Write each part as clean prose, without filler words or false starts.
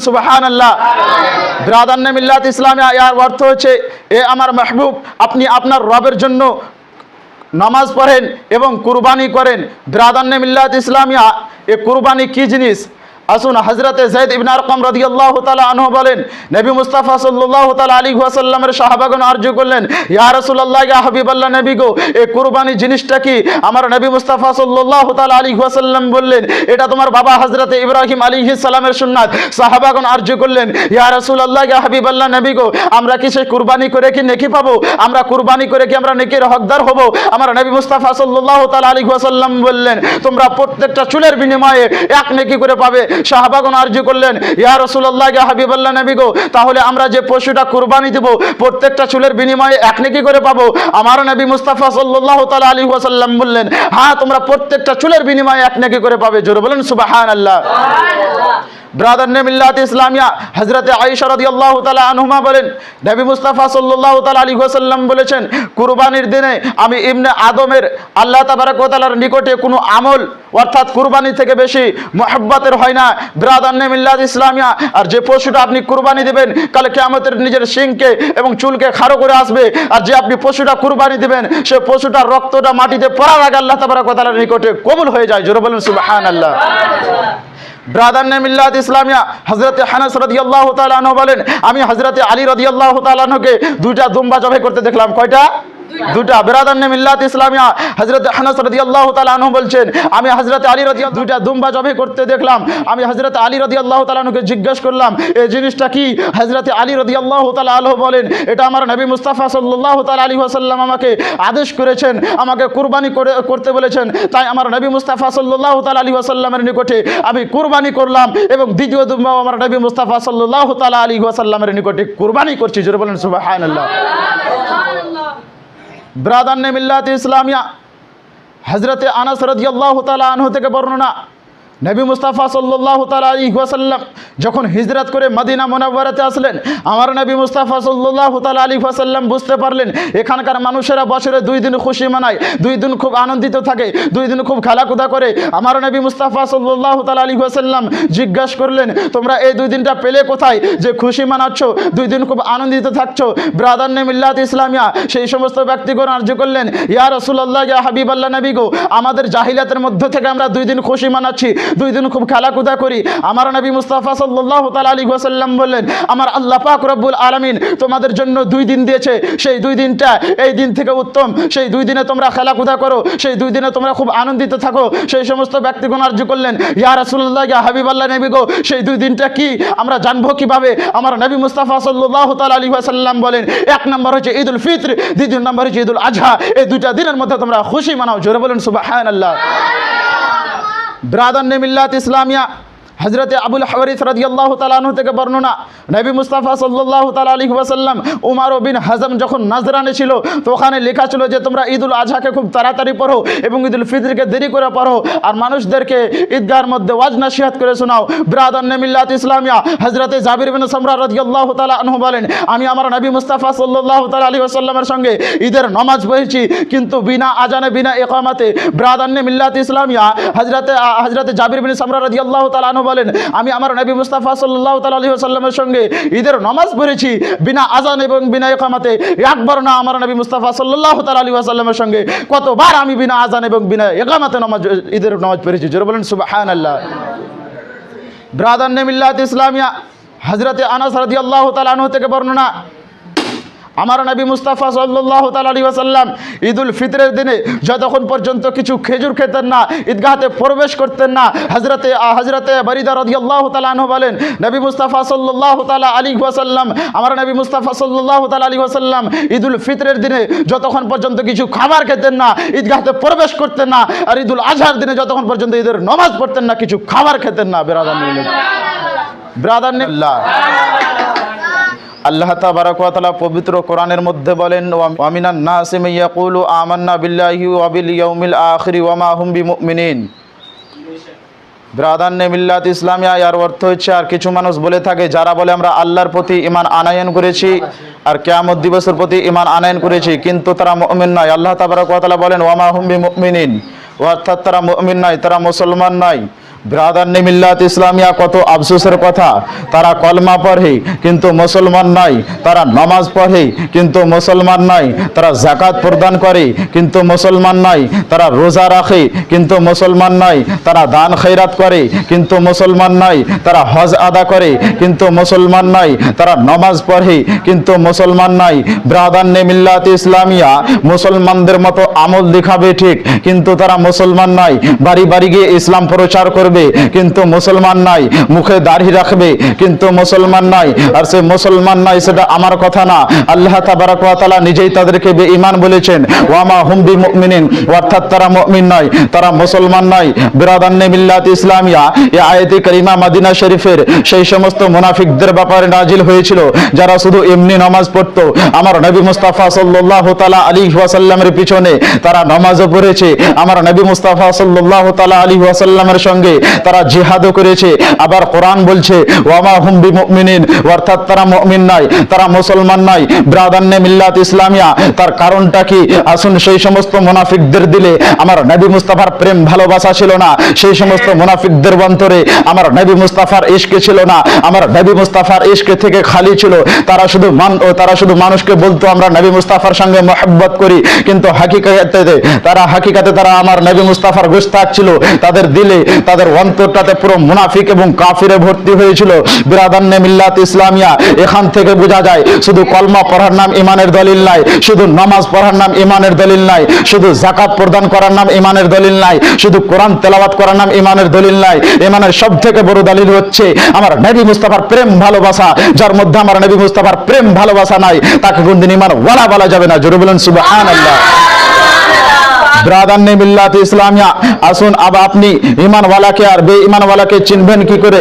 সুবহানাল্লাহ। ব্রাদারনে মিল্লাত ইসলামিয়া এর অর্থ হচ্ছে, এ আমার মাহবুব, আপনি আপনার রবের জন্য নামাজ পড়েন এবং কুরবানি করেন। ব্রাদারনে মিল্লাত ইসলামিয়া, এ কুরবানি কি জিনিস? আসুন, হযরতে যায়েদ ইবনে আরকাম রাদিয়াল্লাহু তাআলা আনহু বলেন, নবী মুস্তাফা সাল্লাল্লাহু তাআলা আলাইহি ওয়াসাল্লামের সাহাবাগণ আরজু করলেন, ইয়া রাসূলুল্লাহ, ইয়া হাবিবাল্লাহ, নবী গো, এই কুরবানি জিনিসটা কি? আমার নবী মুস্তাফা সাল্লাল্লাহু তাআলা আলাইহি ওয়াসাল্লাম বললেন, এটা তোমার বাবা হযরতে ইব্রাহিম আলাইহিস সালামের সুন্নাত। সাহাবাগণ আরজু করলেন, ইয়া রাসূলুল্লাহ, ইয়া হাবিবাল্লাহ, নবী গো, আমরা কি সেই কুরবানি করে কি নেকি পাবো? আমরা কুরবানি করে কি আমরা নেকির হকদার হব? আমার নবী মুস্তাফা সাল্লাল্লাহু তাআলা আলাইহি ওয়াসাল্লাম বললেন, তোমরা প্রত্যেকটা চুলের বিনিময়ে এক নেকি করে পাবে। সাহাবাগণ আরজু করলেন, ইয়া রাসূলুল্লাহ, ইয়া হাবিবাল্লাহ, নবী গো, তাহলে আমরা যে পশুটা কুরবানি দেব প্রত্যেকটা চুলের বিনিময়ে এক নেকি করে পাবো? আমার নবী মুস্তাফা সাল্লাল্লাহু তাআলা আলাইহি ওয়াসাল্লাম বললেন, হ্যাঁ, তোমরা প্রত্যেকটা চুলের বিনিময়ে এক নেকি করে পাবে। জোরে বলেন সুবহানাল্লাহ। ব্রাদারনে মিল্লাত ইসলামিয়া, হযরতে আয়েশা রাদিয়াল্লাহু তাআলা আনহুমা বলেন, নবী মুস্তাফা সাল্লাল্লাহু তাআলা আলাইহি ওয়াসাল্লাম বলেছেন, কুরবানির দিনে আমি ইবনে আদমের আল্লাহ তাবারক ওয়া তাআলার নিকটে কোনো আমল অর্থাৎ কুরবানি থেকে বেশি মুহাব্বতের হয় না। ব্রাদারনে মিল্লাত ইসলামিয়া, আর যে পশুটা আপনি কুরবানি দিবেন কাল কিয়ামতের নিজের শিংকে এবং চুলকে খাড়ো করে আসবে, আর যে আপনি পশুটা কুরবানি দিবেন সে পশুটার রক্তটা মাটিতে পড়ার আগে আল্লাহ তাবারক ওয়া তাআলার নিকটে কবুল হয়ে যায়। জোরে বলেন সুবহানাল্লাহ। ব্রাদারনে মিল্লাত ইসলামিয়া, হযরতে আনাস রাদিয়াল্লাহু তাআলা আনহু বলেন, আমি হযরতে আলী রাদিয়াল্লাহু তাআলা আনহুকে দুইটা দুম্বা জবাই করতে দেখলাম। কয়টা? দুইটা। ব্রাদারনে মিল্লাত ইসলামিয়া, হযরতে আনাস রাদিয়াল্লাহু তাআলা আনহু বলছেন, আমি হযরতে আলী রাদিয়াল্লাহু দুইটা দুম্বা জবাই করতে দেখলাম। আমি হযরতে আলী রাদিয়াল্লাহু তাআলা আনহুকে জিজ্ঞেস করলাম, এই জিনিসটা কি? হযরতে আলী রাদিয়াল্লাহু তাআলা আনহু বলেন, এটা আমার নবী মুস্তাফা সাল্লাল্লাহু তাআলা আলাইহি ওয়াসাল্লাম আমাকে আদেশ করেছেন, আমাকে কুরবানি করতে বলেছেন, তাই আমার নবী মুস্তাফা সাল্লাল্লাহু তাআলা আলাইহি ওয়াসাল্লামের নিকটে আমি কুরবানি করলাম এবং দ্বিতীয় দুম্বাও আমার নবী মুস্তাফা সাল্লাল্লাহু তাআলা আলাইহি ওয়াসাল্লামের নিকটে কুরবানি করছি। জোরে বলেন সুবহানাল্লাহ। ব্রাদারনে মিল্লাত ইসলামিয়া, হযরতে আনাস রাদিয়াল্লাহু তাআলা আনহু থেকে বর্ণনা, নবী মুস্তাফা সাল্লাল্লাহু তাআলা আলাইহি ওয়াসাল্লাম যখন হিজরত করে মদিনা মুনাওয়ারাতে আসলেন, আমার নবী মুস্তাফা সাল্লাল্লাহু তাআলা আলাইহি ওয়াসাল্লাম বুঝতে পারলেন এখানকার মানুষেরা বছরে 2 দিন খুশি মানায়, 2 দিন খুব আনন্দিত থাকে, 2 দিন খুব খেলাধুলা করে। আমার নবী মুস্তাফা সাল্লাল্লাহু তাআলা আলাইহি ওয়াসাল্লাম জিজ্ঞাসা করলেন, তোমরা এই 2 দিনটা পেলে কোথায় যে খুশি মানাচ্ছ, 2 দিন খুব আনন্দিত থাকছো? ব্রাদারনে মিল্লাত ইসলামিয়া সেই সমস্ত ব্যক্তিগণ আরজু করলেন, ইয়া রাসূলুল্লাহ, ইয়া হাবিবাল্লাহ, নবী গো, আমাদের জাহিলিয়াতের মধ্য থেকে আমরা 2 দিন খুশি মানাচ্ছি, 2 দিন খুব খেলাধুলা করি। আমার নবী মুস্তাফা সাল্লাল্লাহু তাআলা আলাইহি ওয়াসাল্লাম বললেন, আমার আল্লাহ পাক রব্বুল আলামিন তোমাদের জন্য 2 দিন দিয়েছে, সেই 2 দিনটা এই দিন থেকে উত্তম, সেই 2 দিনে তোমরা খেলাধুলা করো, সেই 2 দিনে তোমরা খুব আনন্দিত থাকো। সেই সমস্ত ব্যক্তিগণ আরজু করলেন, ইয়া রাসূলুল্লাহ, ইয়া হাবিবাল্লাহ, নবী গো, সেই 2 দিনটা কি? আমরা জানবো কিভাবে? আমার নবী মুস্তাফা সাল্লাল্লাহু তাআলা আলাইহি ওয়াসাল্লাম বলেন, 1 নম্বর হচ্ছে ঈদুল ফিতর, 2 নম্বর হচ্ছে ঈদুল আজহা। এই 2টা দিনের মধ্যে তোমরা খুশি মানাও। জোরে বলেন সুবহানাল্লাহ। ব্রাদারনে মিল্লাত ইসলামিয়া, হযরতে আবুল হাওয়ারিস রাদিয়াল্লাহু তাআলা আনহু থেকে বর্ণনা, নবী মুস্তাফা সাল্লাল্লাহু তাআলা আলাইহি ওয়াসাল্লাম উমর বিন হাজম যখন নাজরানে ছিল তো ওখানে লেখা ছিল যে তোমরা ঈদুল আজহাকে খুব তাড়াতাড়ি পড়ো এবং ঈদুল ফিতরকে দেরি করে পড়ো, আর মানুষদেরকে ঈদগাহের মধ্যে ওয়াজ নসিহত করে শোনাও। ব্রাদারনে মিল্লাত ইসলামিয়া, হযরতে জাবির বিন সামরা রাদিয়াল্লাহু তাআলা আনহু বলেন, আমি আমার নবী মুস্তাফা সাল্লাল্লাহু তাআলা আলাইহি ওয়াসাল্লামের সঙ্গে ঈদের নামাজ পড়েছি, কিন্তু বিনা আজানে বিনা ইকামতে। ব্রাদারনে মিল্লাত ইসলামিয়া, হযরতে জাবির বিন সামরা রাদিয়াল্লাহু তাআলা আনহু বলেন, আমি আমার নবী মুস্তাফা সাল্লাল্লাহু তাআলা আলাইহি ওয়াসাল্লামের সঙ্গে ঈদের নামাজ পড়েছি বিনা আযান এবং বিনা ইকামতে। একবার না, আমার নবী মুস্তাফা সাল্লাল্লাহু তাআলা আলাইহি ওয়াসাল্লামের সঙ্গে কতবার আমি বিনা আযান এবং বিনা ইকামতে ঈদের নামাজ পড়েছি। জোরে বলেন সুবহানাল্লাহ। ব্রাদারনে মিল্লাত ইসলামিয়া, হযরতে আনাস রাদিয়াল্লাহু তাআলা আনহু থেকে বর্ণনা, আমার নবী মুস্তাফা সাল্লাল্লাহু তাআলা আলাইহি ওয়াসাল্লাম ঈদুল ফিতরের দিনে যতক্ষণ পর্যন্ত কিছু খেজুর খেতেন না, ঈদগাহতে প্রবেশ করতেন না। হযরতে বারিদা রাদিয়াল্লাহু তাআলা আনহু বলেন, নবী মুস্তাফা সাল্লাল্লাহু তাআলা আলাইহি ওয়াসাল্লাম, আমার নবী মুস্তাফা সাল্লাল্লাহু তাআলা আলাইহি ওয়াসাল্লাম ঈদুল ফিতরের দিনে যতক্ষণ পর্যন্ত কিছু খাবার খেতেন না, ঈদগাহতে প্রবেশ করতেন না, আর ঈদুল আজহার দিনে যতক্ষণ পর্যন্ত ঈদের নামাজ পড়তেন না, কিছু খাবার খেতেন না। ব্রাদারনে আল্লাহ তাবারক ওয়া তাআলা পবিত্র কোরআনের মধ্যে বলেন, ওয়া মিনান নাসি মান ইয়াকুলু আমান্না বিল্লাহি ওয়া বিল ইয়াউমিল আখির ওয়া মা হুম বিমুমিনিন। ব্রাদারনে মিল্লাত ইসলামিয়া, এর অর্থ হচ্ছে, আর কিছু মানুষ বলে থাকে যারা বলে আমরা আল্লাহর প্রতি ঈমান আনয়ন করেছি আর কিয়ামত দিবসের প্রতি ঈমান আনয়ন করেছি, কিন্তু তারা মুমিন নয়। আল্লাহ তাবারক ওয়া তাআলা বলেন, ওয়া মা হুম বিমুমিনিন, অর্থাৎ তারা মুমিন নয়, তারা মুসলমান নয়। ব্রাদারনে মিল্লাত ইসলামিয়া কত আফসোসের কথা, তারা কলমা পড়ে কিন্তু মুসলমান নয়, তারা নামাজ পড়ে কিন্তু মুসলমান নয়, তারা যাকাত প্রদান করে কিন্তু মুসলমান নয়, তারা রোজা রাখে কিন্তু মুসলমান নয়, তারা দান খৈরাত করে কিন্তু মুসলমান নয়, তারা হজ আদা করে কিন্তু মুসলমান নয়, তারা নামাজ পড়ে কিন্তু মুসলমান নয়। ব্রাদারনে মিল্লাত ইসলামিয়া মুসলমানদের মতো আমল দেখাবে ঠিক, কিন্তু তারা মুসলমান নয়। বাড়ি বাড়ি গিয়ে ইসলাম প্রচার করবে কিন্তু মুসলমান নয়, মুখে দাড়ি রাখবে কিন্তু মুসলমান নয়। আর সে মুসলমান নয় সেটা আমার কথা না, আল্লাহ তাবারক ওয়া তাআলা নিজেই তাদেরকে বেঈমান বলেছেন, ওয়ামা হুম বিমুমিনিন, অর্থাৎ তারা মুমিন নয়, তারা মুসলমান নয়। বিরাদান্নে মিল্লাত ইসলামিয়া এই আয়াতে কারিমা মদিনা শরীফের সেই সমস্ত মুনাফিকদের ব্যাপারে নাজিল হয়েছিল যারা শুধু এমনি নামাজ পড়তো। আমার নবী মুস্তাফা সাল্লাল্লাহু তাআলা আলাইহি ওয়াসাল্লামের পিছনে তারা নামাজও পড়েছে, আমার নবী মুস্তাফা সাল্লাল্লাহু তাআলা আলাইহি ওয়াসাল্লামের সঙ্গে তারা জিহাদও করেছে। আবার কোরআন বলছে ওয়ামা হুম বিমুমিনিন, অর্থাৎ তারা মুমিন নয়, তারা মুসলমান নয়। ব্রাদারনে মিল্লাত ইসলামিয়া তার কারণটা কি? আসুন সেই সমস্ত মুনাফিকদের দিলে আমার নবী মুস্তাফার প্রেম ভালোবাসা ছিল না, সেই সমস্ত মুনাফিকদের অন্তরে আমার নবী মুস্তাফার ইশকে ছিল না, আমার নবী মুস্তাফার ইশকে থেকে খালি ছিল। তারা শুধু মানুষকে বলতো আমরা নবী মুস্তাফার সঙ্গে মহব্বত করি, কিন্তু হাকিকাতে তারা আমার নবী মুস্তাফার গোস্তাক ছিল। তাদের দিলে তাদের অন্তরটাতে পুরো মুনাফিক এবং কাফিরে ভর্তি হয়েছিল। বিরাদারনে মিল্লাত ইসলামিয়া এখান থেকে বোঝা যায় শুধু কলমা পড়ার নাম ইমানের দলিল নাই, শুধু নামাজ পড়ার নাম ইমানের দলিল নাই, শুধু যাকাত প্রদান করার নাম ইমানের দলিল নাই, শুধু কোরআন তেলাওয়াত করার নাম ইমানের দলিল নাই। ইমানের সবথেকে বড় দলিল হচ্ছে আমার নবী মুস্তাফার প্রেম ভালোবাসা। যার মধ্যে আমার নবী মুস্তাফার প্রেম ভালোবাসা নাই তাকে কোনদিন ইমান ওয়ালা বলা যাবে না। জোরে বলেন সুবহানাল্লাহ। ব্রাদারনে মিল্লাত ইসলামিয়া আসুন আবার আপনি ইমানওয়ালাকে আর বেঈমানওয়ালাকে চিনবেন কি করে?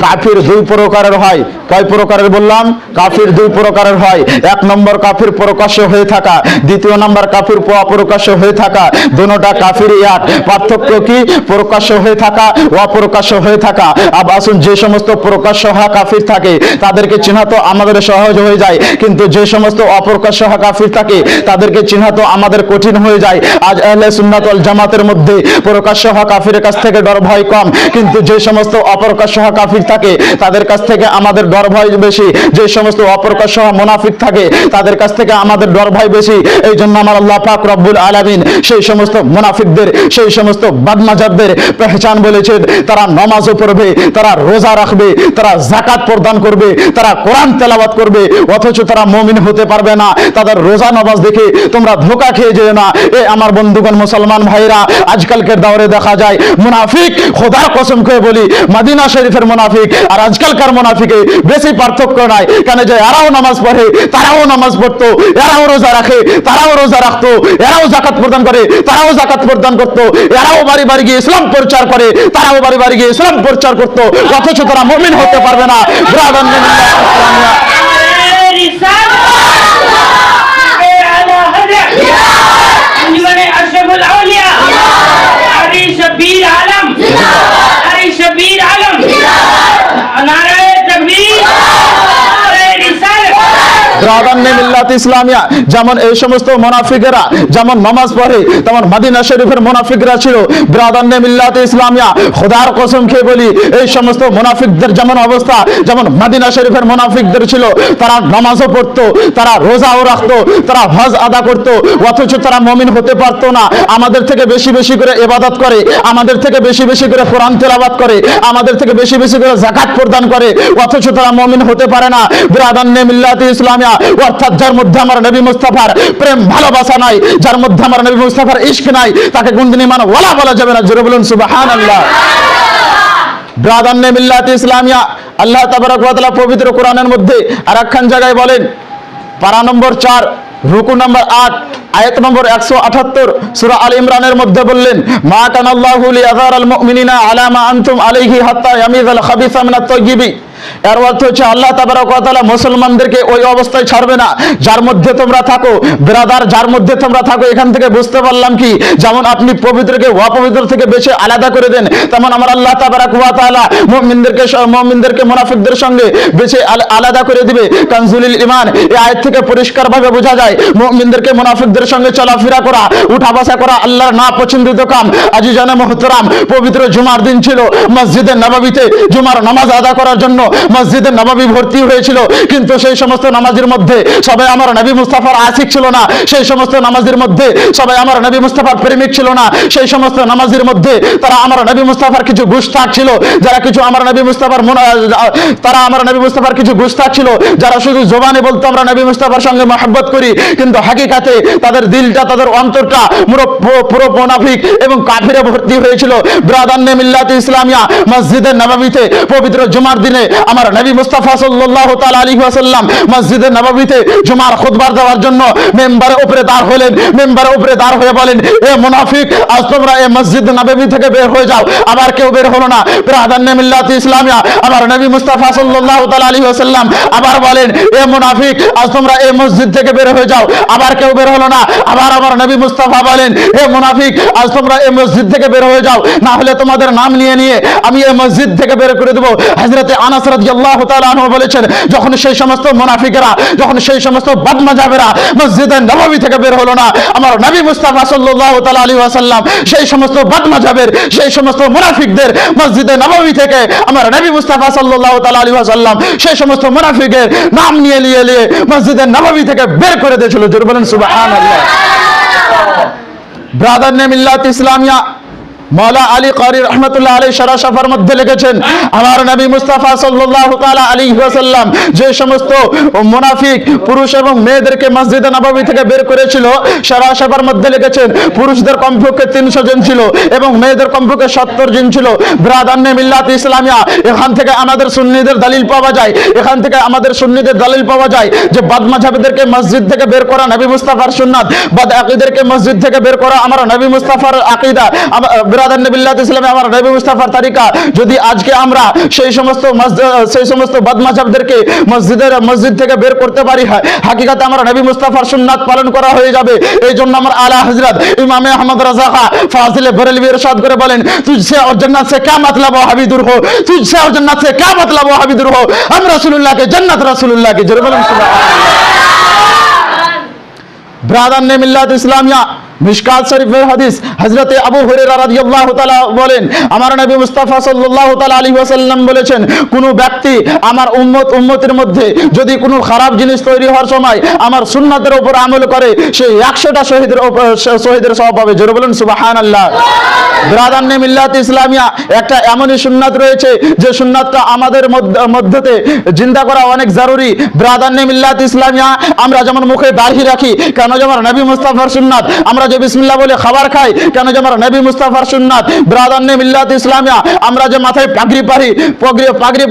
কাফির দুই প্রকারের হয়। কয় প্রকারের বললাম? কাফির দুই প্রকারের হয়। এক নম্বর কাফির প্রকাশ্য হয়ে থাকা, দ্বিতীয় নম্বর কাফির অপ্রকাশ্য হয়ে থাকা। দুটোটা কাফির এক। পার্থক্য কি? প্রকাশ্য হয়ে থাকা, অপ্রকাশ্য হয়ে থাকা। আবার আসুন যে সমস্ত প্রকাশ্য হওয়া কাফির থাকে তাদেরকে চিহ্না তো আমাদের সহজ হয়ে যায়, কিন্তু যে সমস্ত অপ্রকাশ্য হওয়া কাফির থাকে তাদেরকে চিহ্না তো আমাদের কঠিন হয়ে যায়। আজ আহলে সুন্নাত ওয়াল জামাতের মধ্যে প্রকাশ্য হওয়া কাফিরের কাছ থেকে ডর ভয় কম, কিন্তু যে সমস্ত অপ্রকাশ্য হওয়া কাফির থাকে তাদের কাছ থেকে আমাদের ডর ভয় বেশি। যে সমস্ত অপ্রকাশ্য মুনাফিক থাকে তাদের কাছ থেকে আমাদের ডর ভয় বেশি। এই জন্য আমার আল্লাহ পাক রব্বুল আলামিন সেই সমস্ত মুনাফিকদের, সেই সমস্ত বদমাজারদের পেহচান বলেছেন, তারা নামাজও পড়বে, তারা রোজা রাখবে, তারা যাকাত প্রদান করবে, তারা কোরআন তেলাওয়াত করবে, অথচ তারা মুমিন হতে পারবে না। তাদের রোজা নামাজ দেখে তোমরা ধোঁকা খেয়ে যেও না। এ আমার বন্ধুগণ মুসলমান ভাইরা, আজকালকার দৌরে দেখা যায় মুনাফিক, খোদার কসম করে বলি মদিনা শরীফের মুনাফিক আর আজকালকার মুনাফিকে বেশি পার্থক্য নাই। কেন যে এরাও নামাজ পড়ে, তারাও নামাজ পড়তো, এরাও রোজা রাখে, তারাও রোজা রাখতো, এরাও যাকাত প্রদান করে, তারাও যাকাত প্রদান করতো, এরাও বাড়ি বাড়ি গিয়ে ইসলাম প্রচার করে, তারাও বাড়ি বাড়ি গিয়ে ইসলাম প্রচার করতো, অথচ তারা মুমিন হতে পারবে না। ব্রাদারনে মিল্লাত ইসলামিয়া যেমন এই সমস্ত মুনাফিকরা যেমন নামাজ পড়ে তেমন মদিনা শরীফের মুনাফিকরা ছিল। ব্রাদারনে মিল্লাত ইসলামিয়া খোদার কসম খেয়ে বলি এই সমস্ত মুনাফিকদের যেমন অবস্থা, যেমন মদিনা শরীফের মুনাফিকদের ছিল, তারা নামাজও পড়তো, তারা রোজাও রাখতো, তারা হজ আদা করতো, অথচ তারা মুমিন হতে পারতো না। আমাদের থেকে বেশি বেশি করে ইবাদত করে, আমাদের থেকে বেশি বেশি করে কোরআন তেলাওয়াত করে, আমাদের থেকে বেশি বেশি করে যাকাত প্রদান করে, অথচ তারা মুমিন হতে পারে না। ব্রাদারনে মিল্লাত ইসলামিয়া অর্থাৎ যার মধ্যে আমার নবী মুস্তাফার প্রেম ভালোবাসা নাই, যার মধ্যে আমার নবী মুস্তাফার ইশক নাই, তাকে কোনদিন ইমান ওয়ালা বলা যাবে না। জোরে বলুন সুবহানাল্লাহ। ব্রাদারনে মিল্লাত ইসলামিয়া আল্লাহ তাবারক ওয়া তাআলা পবিত্র কোরআনের মধ্যে আরেকখান জায়গায় বলেন, পারা নম্বর 4 রুকু নম্বর 8 আয়াত নম্বর 178 সূরা আল ইমরানের মধ্যে বললেন, মা কানাল্লাহু লিয়াযারাল মুমিনিনা আলা মা আনতুম আলাইহি হাত্তা ইয়ামিযাল খাবিসা মিনাত তাইয়্যিবি এর অর্থ হচ্ছে আল্লাহ তাবারক ওয়া তাআলা মুসলমানদেরকে ওই অবস্থায় ছাড়বে না যার মধ্যে তোমরা থাকো। ব্রাদার, যার মধ্যে তোমরা থাকো, এখান থেকে বুঝতে পারলাম কি, যেমন আপনি পবিত্রকে অপবিত্র থেকে বেছে আলাদা করে দেন, তেমন আমার আল্লাহ তাবারক ওয়া তাআলা মুমিনদেরকে মুনাফিকদের সঙ্গে বেছে আলাদা করে দিবে। কানজুল ঈমান এই আয়াত থেকে পরিষ্কারভাবে বোঝা যায় মুমিনদেরকে মুনাফিকদের সঙ্গে চলাফেরা করা, উঠা বসা করা আল্লাহর না পছন্দিত কাম। আজিজানে মুহতারাম, পবিত্র জুমার দিন ছিল, মসজিদে নববীতে জুমার নামাজ আদা করার জন্য মসজিদে নববী ভর্তি হয়েছিল, কিন্তু সেই সমস্ত নামাজের মধ্যে সবাই আমার নবী মুস্তাফার আশিক ছিল না। সেই সমস্ত নামাজের মধ্যে সবাই আমার নবী মুস্তাফার প্রেমিক ছিল না। সেই সমস্ত নামাজের মধ্যে তারা আমার নবী মুস্তাফার কিছু গুস্তাখ ছিল, যারা কিছু আমার নবী মুস্তাফার তারা আমার নবী মুস্তাফার কিছু গুস্তাখ ছিল, যারা শুধু জবানে বলতো আমরা নবী মুস্তাফার সঙ্গে মহব্বত করি, কিন্তু হাকিকাতে তাদের দিলটা, তাদের অন্তরটা পুরো মুনাফিক এবং কাফিরে ভর্তি হয়েছিল। ব্রাদান্নে মিল্লাতে ইসলামিয়া মসজিদে নববীতে পবিত্র জুমার দিনে আমার নবী মুস্তাফা সাল্লাল্লাহু তাআলা আলাইহি ওয়াসাল্লাম মসজিদে নববীতে জুমার খুতবা দেওয়ার জন্য মেম্বারের উপরে দাঁড় হলেন। মেম্বারের উপরে দাঁড় হয়ে বলেন, এ মুনাফিক, আজ তোমরা এই মসজিদ নববী থেকে বের হয়ে যাও। আবার কেউ বের হলো না। ব্রাদান্নে মিল্লাতে ইসলামিয়া আমার নবী মুস্তাফা সাল্লাল্লাহু তাআলা আলাইহি ওয়াসাল্লাম আবার বলেন, এ মুনাফিক, আজ তোমরা এই মসজিদ থেকে বের হয়ে যাও। আবার কেউ বের হলো না। আবার আমার নবী মুস্তাফা বলেন, এ মুনাফিক, আজ তোমরা এই মসজিদ থেকে বের হয়ে যাও, না হলে তোমাদের নাম নিয়ে নিয়ে আমি এই মসজিদ থেকে বের করে দেব। হযরতে আনাস রাদিয়াল্লাহু তাআলা আনহু বলেছেন, যখন সেই সমস্ত মুনাফিকেরা, যখন সেই সমস্ত বদমাজাবেরা মসজিদে নববী থেকে বের হলো না, আমার নবী মুস্তাফা সাল্লাল্লাহু তাআলা আলাইহি ওয়াসাল্লাম সেই সমস্ত বদমাজাবের, সেই সমস্ত মুনাফিকদের মসজিদে নববী থেকে আমার নবী মুস্তাফা সাল্লাল্লাহু তাআলা আলাইহি ওয়াসাল্লাম সেই সমস্ত মুনাফিকের নাম নিয়ে নিয়ে মসজিদে নববী থেকে বের করে দিয়েছিল। জোরে বলেন সুবহানাল্লাহ। ব্রাদারনে মিল্লাত ইসলামিয়া মাওলা আলী কারি রহমতুল্লাহ আলাইহি শারা শাফার মধ্যে লিখেছেন, আমার নবী মুস্তাফা সাল্লাল্লাহু তাআলা আলাইহি ওয়াসাল্লাম যে সমস্ত মুনাফিক পুরুষ এবং মেয়েদেরকে মসজিদে নববী থেকে বের করেছিল, শারা শাফার মধ্যে লিখেছেন পুরুষদের কমপক্ষে 300 জন ছিল এবং মেয়েদের কমপক্ষে 70 জন ছিল। ব্রাদারনে মিল্লাত ইসলামিয়া, এখান থেকে আমাদের সুন্নিদের দলিল পাওয়া যায়, এখান থেকে আমাদের সুন্নিদের দলিল পাওয়া যায় যে বদমাযহাবীদেরকে মসজিদ থেকে বের করা নবী মুস্তাফার সুন্নাত, বদ আকীদাদেরকে মসজিদ থেকে বের করা আমার নবী মুস্তাফার আকীদা। আমার নবী মুস্তাফার তরিকা। যদি আজকে আমরা সেই সমস্ত বদমাযহাবদেরকে মসজিদ থেকে বের করতে পারি, হাকিকাতে আমরা নবী মুস্তাফার সুন্নাত পালন করা হয়ে যাবে। এই জন্য আমার আলা হযরত ইমামে আহমদ রাজা খা ফাজিলে বরেলভী ইরশাদ করে বলেন, তুঝসে और जन्नत से क्या मतलब हो हाबी दूर हो, तुझसे और जन्नत से क्या मतलब हो हाबी दूर हो, हम रसूलुल्लाह के जन्नत रसूलुल्लाह की। जरूर बोलें सुभान अल्लाह। ब्रादारने मिल्लत इस्लामिया মিশকাত শরীফের হাদিস, হযরতে আবু হুরায়রা রাদিয়াল্লাহু তাআলা বলেন, আমার নবী মুস্তাফা সাল্লাল্লাহু তাআলা আলাইহি ওয়াসাল্লাম বলেছেন, কোন ব্যক্তি আমার উম্মতের মধ্যে যদি কোনো খারাপ জিনিস তৈরি হওয়ার সময় আমার সুন্নাতের উপর আমল করে, সে 100টা শহীদের সওয়াব পাবে। জোরে বলেন সুবহানাল্লাহ। ব্রাদারনে মিল্লাত ইসলামিয়া একটা এমনই সুন্নাত রয়েছে যে সুন্নাতটা আমাদের মধ্যে জিন্দা করা অনেক জরুরি। ব্রাদারনে মিল্লাত ইসলামিয়া, আমরা যেমন মুখে দাড়ি রাখি, কেন যে আমার নবী মুস্তাফার সুন্নাত। আমরা যে বিসমিল্লাহ বলে খাবার খাই, কেন যে আমার নবী মুস্তাফার সুন্নাত। ব্রাদারনে মিল্লাত ইসলামিয়া, আমরা যে মাথায় পাগড়ি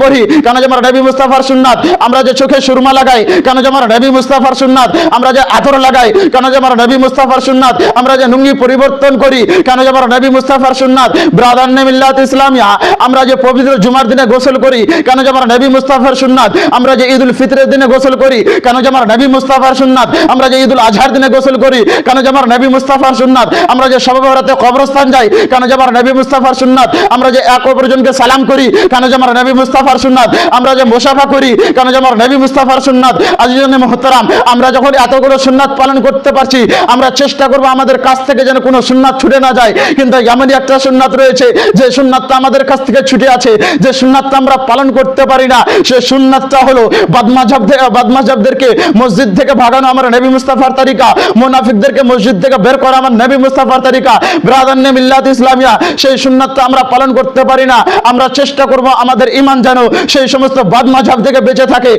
পরি, কেন যে আমার নবী মুস্তাফার সুন্নাত। আমরা যে চোখে সুরমা লাগাই, কেন যে আমার নবী মুস্তাফার সুন্নাত। আমরা যে আতর লাগাই, কেন যে আমার নবী মুস্তাফার সুন্নাত। আমরা যে লুঙ্গি পরিবর্তন করি, কেন যে আমার নবী মুস্তাফার সুন্নাত। ব্রাদারনে মিল্লাত ইসলামিয়া, আমরা যে পবিত্র জুমার দিনে গোসল করি, কেন যে আমার নবী মুস্তাফার সুন্নাত। আমরা যে ঈদুল ফিতরের দিনে গোসল করি, কেন যে আমার নবী মুস্তাফার সুন্নাত। আমরা যে ঈদুল আজহার দিনে গোসল করি, কেন যে আমার নবী মুস্তাফার সুন্নাত। আমরা যে শবে বরাতে কবরস্থান যাই, কেন যে আমার নবী মুস্তাফার সুন্নাত। আমরা যে এক অপরজনকে সালাম করি, কেন যে আমার নবী মুস্তাফার সুন্নাত। আমরা যে মুসাফা করি, কেন যে আমার নবী মুস্তাফার সুন্নাত। আজিজানে মুহতারাম, আমরা যখন এতগুলো সুন্নাত পালন করতে পারছি, আমরা চেষ্টা করব আমাদের কাছ থেকে যেন কোনো সুন্নাত ছুটে না যায়। কিন্তু এমনই একটা সুন্নাত রয়েছে যে সুন্নাতটা আমাদের কাছ থেকে ছুটে আছে, যে সুন্নাতটা আমরা পালন করতে পারি না। সে সুন্নাতটা হলো বদমাযহাবদেরকে মসজিদ থেকে ভাগানো আমার নবী মুস্তাফার তরিকা, মুনাফিকদেরকে মসজিদ থেকে বের করা আমার নবী মুস্তাফার তরিকা। ব্রাদারনে মিল্লাত ইসলামিয়া, সেই সুন্নাতটা আমরা পালন করতে পারি না। আমরা চেষ্টা করব আমাদের ঈমান যেন সেই সমস্ত বদমাযহাব থেকে বেঁচে থাকে,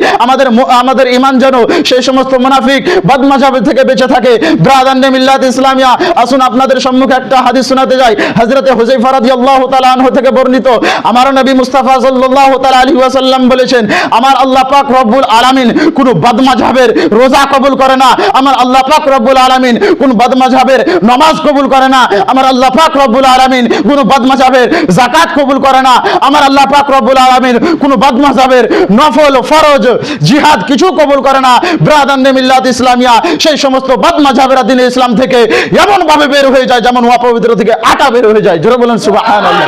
আমাদের ঈমান যেন সেই সমস্ত মুনাফিক বদমাযহাব থেকে বেঁচে থাকে। ব্রাদারনে মিল্লাত ইসলামিয়া, আসুন আপনাদের সম্মুখে একটা হাদিস শোনাতে যাই। হযরতে হুযায়ফা রাদিয়াল্লাহু তাআলা আনহু থেকে বর্ণিত, আমার নবী মুস্তাফা সাল্লাল্লাহু তাআলা আলাইহি ওয়াসাল্লাম বলেছেন, আমার আল্লাহ পাক রব্বুল আলামিন কোন বদমাযহাবের রোজা কবুল করে না। আমার আল্লাহ পাক রব্বুল আলামিন কোন বদমাযহাব মাযহাবের নামাজ কবুল করে না, আমার আল্লাহ পাক রব্বুল আলামিন কোন বদ মাযহাবের যাকাত কবুল করে না, আমার আল্লাহ পাক রব্বুল আলামিন কোন বদ মাযহাবের নফল ফরজ জিহাদ কিছু কবুল করে না। ব্রাদারনে মিল্লাত ইসলামিয়া সেই সমস্ত বদ মাযহাবেরা দ্বীনে ইসলাম থেকে এমন ভাবে বের হয়ে যায় যেমন অপবিত্র থেকে আটা বের হয়ে যায়। জোরে বলেন সুবহানাল্লাহ।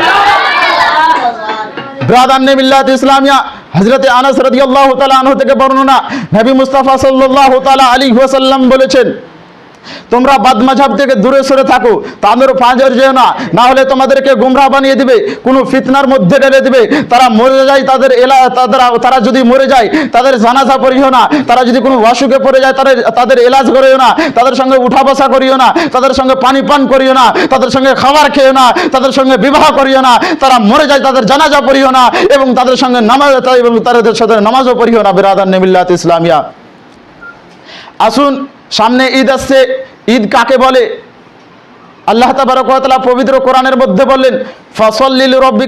ব্রাদারনে মিল্লাত ইসলামিয়া হযরতে আনাস রাদিয়াল্লাহু তাআলা আনহু থেকে বর্ণনা, নবী মুস্তাফা সাল্লাল্লাহু তাআলা আলাইহি ওয়াসাল্লাম বলেছেন, তোমরা বদ মাযহাব থেকে দূরে সরে থাকো, তাদের ফাঁজর যেও না, না হলে তোমাদেরকে গুমরাহ বানিয়ে দিবে, কোনো ফিতনার মধ্যে ঢেলে দিবে। তারা মরে যায়, তারা যদি মরে যায় তাদের জানাজা পড়িও না, তারা যদি কোনো অসুখে পড়ে যায় তাদের এলাজ করিও না, তাদের সঙ্গে উঠা বসা করিও না, তাদের সঙ্গে পানি পান করিও না, তাদের সঙ্গে খাবার খেও না, তাদের সঙ্গে বিবাহ করিও না, তারা মরে যায় তাদের জানাজা পড়িও না, এবং তাদের সঙ্গে নামাজ এবং তাদের সাথে নামাজও পড়িও না। বিরাদারনে মিল্লাত ইসলামিয়া, আসুন সামনে ঈদ আসছে। ঈদ কাকে বলে? আল্লাহ তাবারক ওয়া তাআলা পবিত্র কোরআনের মধ্যে বললেন, ফাসাল্লি লিরাব্বিক